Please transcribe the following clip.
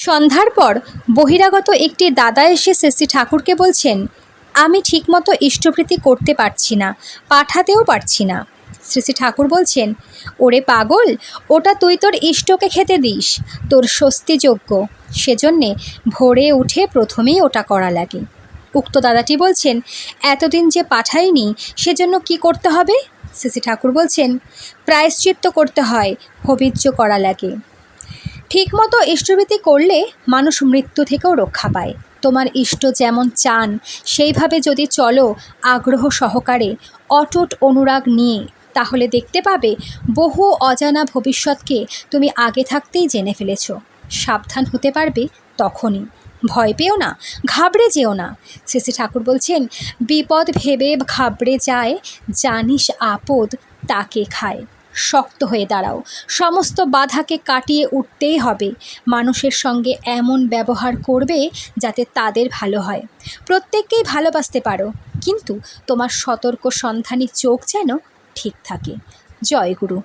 সন্ধ্যার পর বহিরাগত একটি দাদা এসে শ্রী ঠাকুরকে বলছেন, আমি ঠিকমতো ইষ্টভৃতি করতে পারছি না, পাঠাতেও পারছি না। শ্রী ঠাকুর বলছেন, ওরে পাগল, ওটা তুই তোর ইষ্টকে খেতে দিস, তোর স্বস্তিযোগ্য, সেজন্যে ভোরে উঠে প্রথমেই ওটা করা লাগে। উক্ত দাদাটি বলছেন, এতদিন যে পাঠাইনি সেজন্য কি করতে হবে? শ্রী ঠাকুর বলছেন, প্রায়শ্চিত্ত করতে হয়, হবিজ্য করা লাগে। ঠিকমতো ইষ্টভৃতি করলে মানুষ মৃত্যু থেকেও রক্ষা পায়। তোমার ইষ্ট যেমন চান সেইভাবে যদি চলো আগ্রহ সহকারে, অটুট অনুরাগ নিয়ে, তাহলে দেখতে পাবে বহু অজানা ভবিষ্যৎকে তুমি আগে থাকতেই জেনে ফেলেছ। সাবধান হতে পারবে তখনই। ভয় পেও না, ঘাবড়ে যেও না। শ্রী ঠাকুর বলছেন, বিপদ ভেবে ঘাবড়ে যায়, জানিস আপদ তাকে খায়। শক্ত হয়ে দাঁড়াও, সমস্ত বাধাকে কাটিয়ে উঠতেই হবে। মানুষের সঙ্গে এমন ব্যবহার করবে যাতে তাদের ভালো হয়। প্রত্যেককেই ভালোবাসতে পারো, কিন্তু তোমার সতর্ক সন্ধানী চোখ যেন ঠিক থাকে। জয় গুরু।